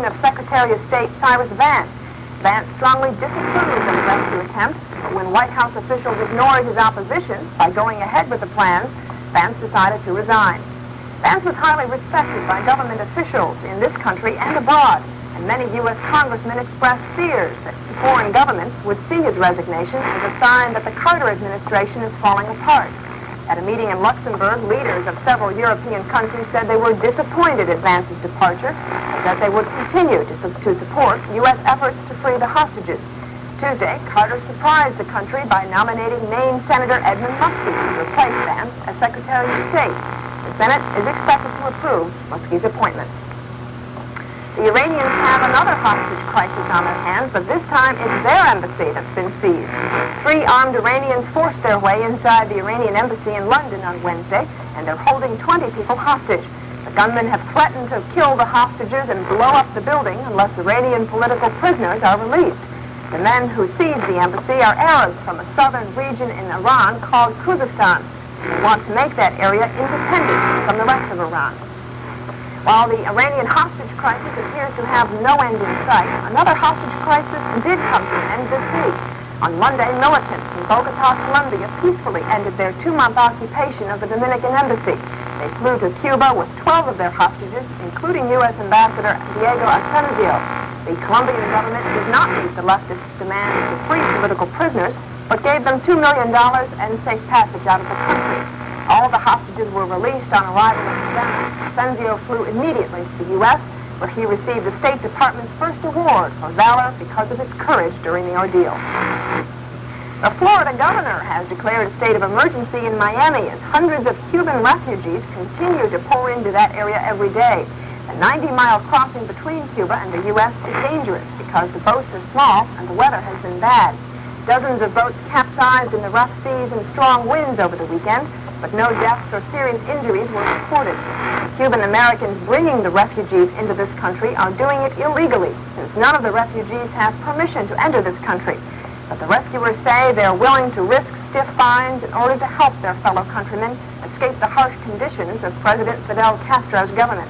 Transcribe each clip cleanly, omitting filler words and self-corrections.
of Secretary of State Cyrus Vance. Vance strongly disapproved of the rescue attempt, but when White House officials ignored his opposition by going ahead with the plans, Vance decided to resign. Vance was highly respected by government officials in this country and abroad, and many U.S. congressmen expressed fears that foreign governments would see his resignation as a sign that the Carter administration is falling apart. At a meeting in Luxembourg, leaders of several European countries said they were disappointed at Vance's departure, but that they would continue to support U.S. efforts to free the hostages. Tuesday, Carter surprised the country by nominating Maine Senator Edmund Muskie to replace Vance as Secretary of State. The Senate is expected to approve Muskie's appointment. The Iranians have another hostage crisis on their hands, but this time it's their embassy that's been seized. 3 armed Iranians forced their way inside the Iranian embassy in London on Wednesday, and they're holding 20 people hostage. The gunmen have threatened to kill the hostages and blow up the building unless Iranian political prisoners are released. The men who seized the embassy are Arabs from a southern region in Iran called Khuzestan. They want to make that area independent from the rest of Iran. While the Iranian hostage crisis appears to have no end in sight, another hostage crisis did come to an end this week. On Monday, militants in Bogota, Colombia peacefully ended their 2-month occupation of the Dominican embassy. They flew to Cuba with 12 of their hostages, including U.S. Ambassador Diego Asensio. The Colombian government did not meet the leftist demand to free political prisoners, but gave them $2 million and safe passage out of the country. All the hostages were released on arrival in Havana. Asensio flew immediately to the U.S., where he received the State Department's first award for valor because of his courage during the ordeal. The Florida governor has declared a state of emergency in Miami as hundreds of Cuban refugees continue to pour into that area every day. The 90-mile crossing between Cuba and the U.S. is dangerous because the boats are small and the weather has been bad. Dozens of boats capsized in the rough seas and strong winds over the weekend, but no deaths or serious injuries were reported. Cuban Americans bringing the refugees into this country are doing it illegally, since none of the refugees have permission to enter this country. But the rescuers say they're willing to risk stiff fines in order to help their fellow countrymen escape the harsh conditions of President Fidel Castro's government.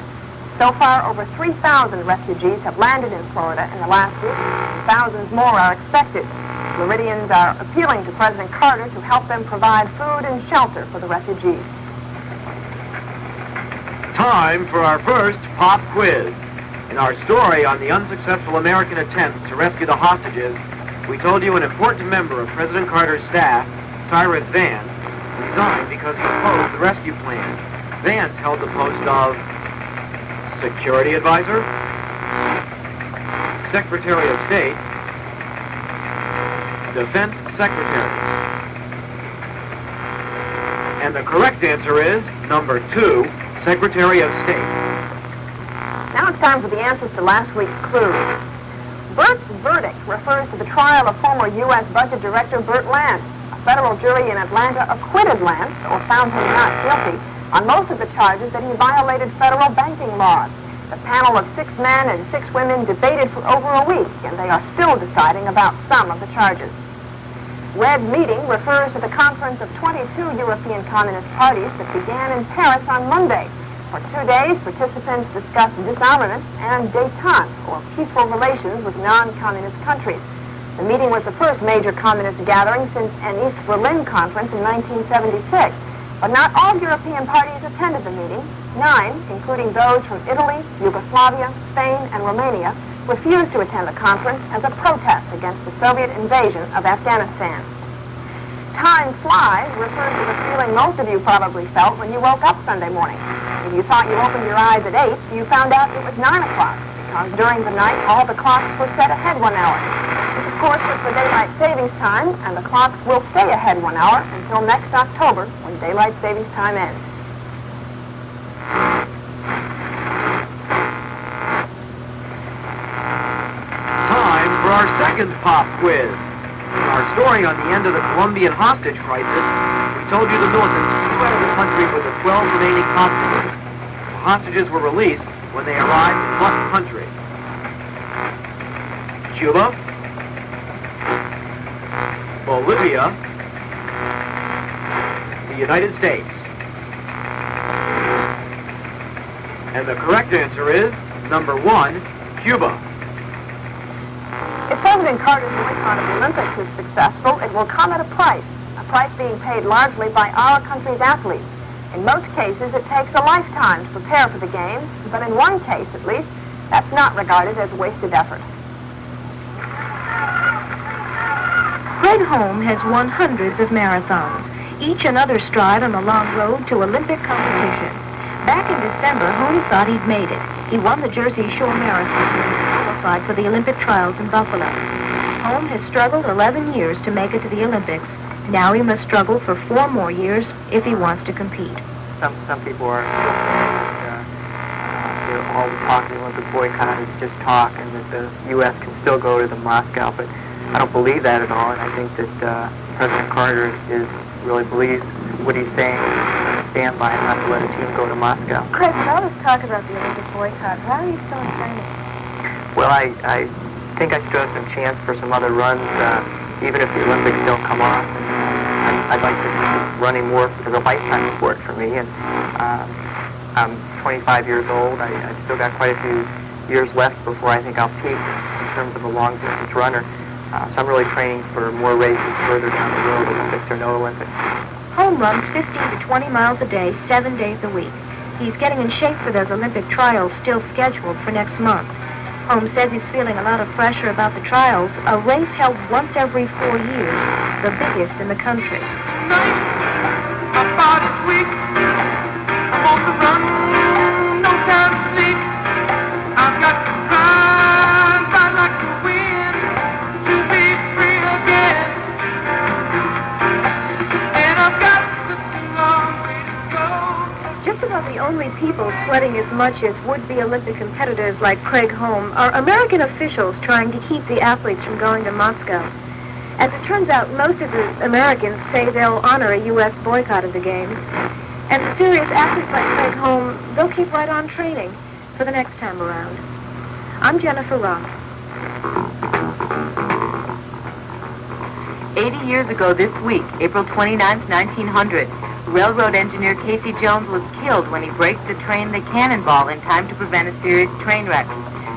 So far, over 3,000 refugees have landed in Florida in the last week, and thousands more are expected. Floridians are appealing to President Carter to help them provide food and shelter for the refugees. Time for our first pop quiz. In our story on the unsuccessful American attempt to rescue the hostages, we told you an important member of President Carter's staff, Cyrus Vance, resigned because he opposed the rescue plan. Vance held the post of Security Advisor, Secretary of State, Defense Secretary. And the correct answer is number 2, Secretary of State. Now it's time for the answers to last week's clue. Burt's verdict refers to the trial of former U.S. Budget Director Burt Lance. A federal jury in Atlanta acquitted Lance, or found him not guilty, on most of the charges that he violated federal banking laws. The panel of 6 men and 6 women debated for over a week, and they are still deciding about some of the charges. Red Meeting refers to the conference of 22 European Communist parties that began in Paris on Monday. For 2 days, participants discussed disarmament and détente, or peaceful relations with non-communist countries. The meeting was the first major communist gathering since an East Berlin conference in 1976. But not all European parties attended the meeting. 9, including those from Italy, Yugoslavia, Spain, and Romania, refused to attend the conference as a protest against the Soviet invasion of Afghanistan. Time flies refers to the feeling most of you probably felt when you woke up Sunday morning. If you thought you opened your eyes at 8, you found out it was 9 o'clock, because during the night all the clocks were set ahead 1 hour. This, of course, was for daylight savings time, and the clocks will stay ahead 1 hour until next October, when daylight savings time ends. Time for our second pop quiz. In our story on the end of the Colombian hostage crisis, we told you the militants flew out of the country with the 12 remaining hostages. The hostages were released when they arrived in what country? Cuba, Bolivia, the United States. And the correct answer is number 1, Cuba. If President Carter's boycott of the Olympics is successful, it will come at a price being paid largely by our country's athletes. In most cases, it takes a lifetime to prepare for the Games, but in one case, at least, that's not regarded as wasted effort. Craig Home has won hundreds of marathons, each another stride on the long road to Olympic competition. Back in December, Home thought he'd made it. He won the Jersey Shore Marathon and qualified for the Olympic trials in Buffalo. Home has struggled 11 years to make it to the Olympics. Now he must struggle for 4 more years if he wants to compete. Some people are all the talk of the Olympic boycott is just talk, and that the U.S. can still go to the Moscow, but I don't believe that at all, and I think that President Carter really believes what he's saying, and stand by and not to let a team go to Moscow. Craig, with all this talk about the Olympic boycott, why are you still in training? Well, I think I still have some chance for some other runs, even if the Olympics don't come off. I'd like to keep running more as a lifetime sport for me, and I'm 25 years old. I've still got quite a few years left before I think I'll peak in terms of a long-distance runner. So I'm really training for more races further down the road, Olympics or no Olympics. Home runs 15 to 20 miles a day, 7 days a week. He's getting in shape for those Olympic trials still scheduled for next month. Home says he's feeling a lot of pressure about the trials, a race held once every 4 years, the biggest in the country. My body's weak. I'm on the run, no time to sleep. I've got to run, fight like the wind to be free again. And I've got such a long way to go. Just about the only people sweating as much as would-be Olympic competitors like Craig Home are American officials trying to keep the athletes from going to Moscow. As it turns out, most of the Americans say they'll honor a U.S. boycott of the Games. And the serious athletes like Craig Home, they'll keep right on training for the next time around. I'm Jennifer Roth. 80 years ago this week, April 29, 1900, railroad engineer Casey Jones was killed when he braked the train the Cannonball in time to prevent a serious train wreck.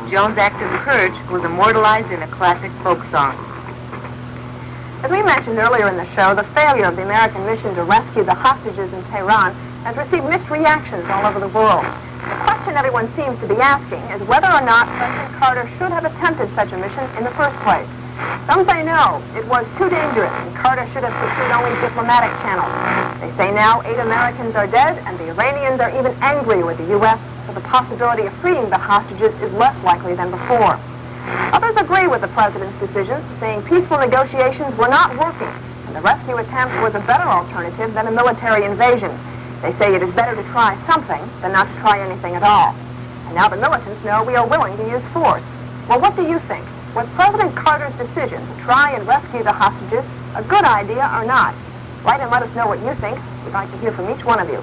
Jones' act of courage was immortalized in a classic folk song. As we mentioned earlier in the show, the failure of the American mission to rescue the hostages in Tehran has received mixed reactions all over the world. The question everyone seems to be asking is whether or not President Carter should have attempted such a mission in the first place. Some say no, it was too dangerous, and Carter should have pursued only diplomatic channels. They say now 8 Americans are dead, and the Iranians are even angry with the U.S., so the possibility of freeing the hostages is less likely than before. Others agree with the president's decision, saying peaceful negotiations were not working, and the rescue attempt was a better alternative than a military invasion. They say it is better to try something than not to try anything at all. And now the militants know we are willing to use force. Well, what do you think? Was President Carter's decision to try and rescue the hostages a good idea or not? Write and let us know what you think. We'd like to hear from each one of you.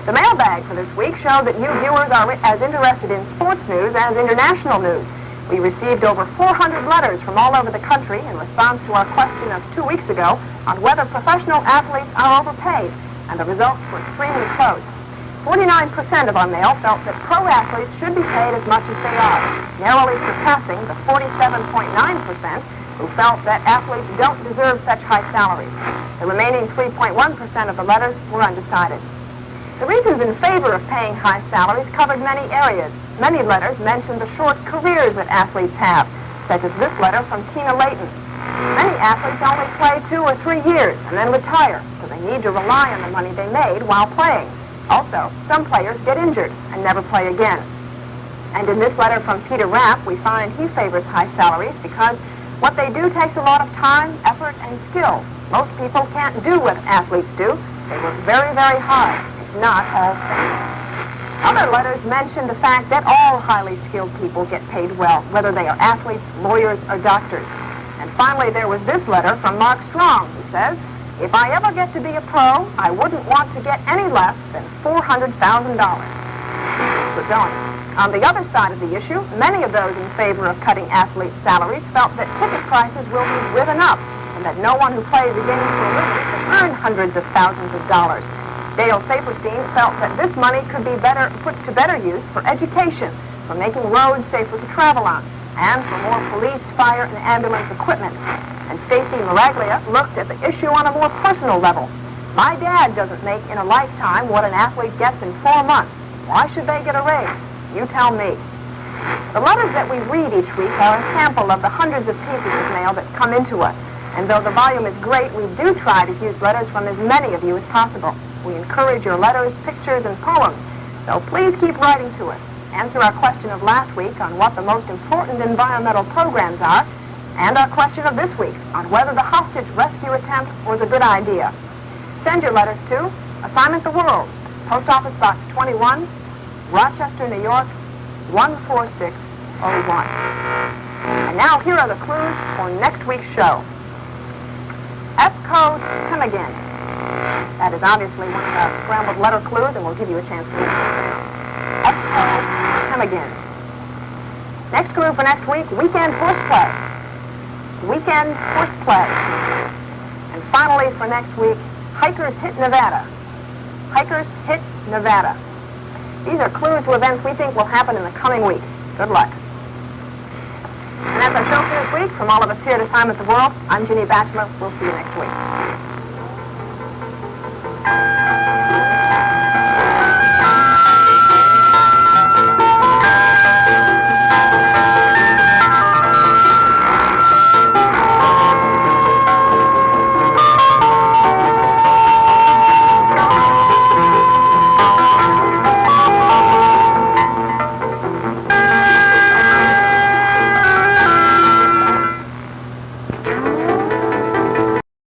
The mailbag for this week showed that you viewers are as interested in sports news as international news. We received over 400 letters from all over the country in response to our question of 2 weeks ago on whether professional athletes are overpaid, and the results were extremely close. 49% of our mail felt that pro athletes should be paid as much as they are, narrowly surpassing the 47.9% who felt that athletes don't deserve such high salaries. The remaining 3.1% of the letters were undecided. The reasons in favor of paying high salaries covered many areas. Many letters mentioned the short careers that athletes have, such as this letter from Tina Layton. Many athletes only play 2 or 3 years and then retire, so they need to rely on the money they made while playing. Also, some players get injured and never play again. And in this letter from Peter Rapp, we find he favors high salaries because what they do takes a lot of time, effort, and skill. Most people can't do what athletes do. They work very, very hard. It's not all fair. Other letters mention the fact that all highly skilled people get paid well, whether they are athletes, lawyers, or doctors. And finally, there was this letter from Mark Strong, who says, "If I ever get to be a pro, I wouldn't want to get any less than $400,000. So don't. On the other side of the issue, many of those in favor of cutting athletes' salaries felt that ticket prices will be driven up and that no one who plays a game for a living can earn hundreds of thousands of dollars. Dale Saperstein felt that this money could be put to better use for education, for making roads safer to travel on, and for more police, fire, and ambulance equipment. And Stacy Miraglia looked at the issue on a more personal level. My dad doesn't make in a lifetime what an athlete gets in 4 months. Why should they get a raise? You tell me. The letters that we read each week are a sample of the hundreds of pieces of mail that come into us. And though the volume is great, we do try to use letters from as many of you as possible. We encourage your letters, pictures, and poems. So please keep writing to us. Answer our question of last week on what the most important environmental programs are, and our question of this week on whether the hostage rescue attempt was a good idea. Send your letters to Assignment The World, Post Office Box 21, Rochester, New York, 14601. And now here are the clues for next week's show. F code, come again. That is obviously one of our scrambled letter clues, and we'll give you a chance to answer. F code, come again. Next clue for next week, weekend horseplay. Weekend horseplay. And finally for next week, Hikers Hit Nevada. Hikers Hit Nevada. These are clues to events we think will happen in the coming week. Good luck. And that's our show for this week. From all of us here at Assignment The World, I'm Ginny Batchelor. We'll see you next week.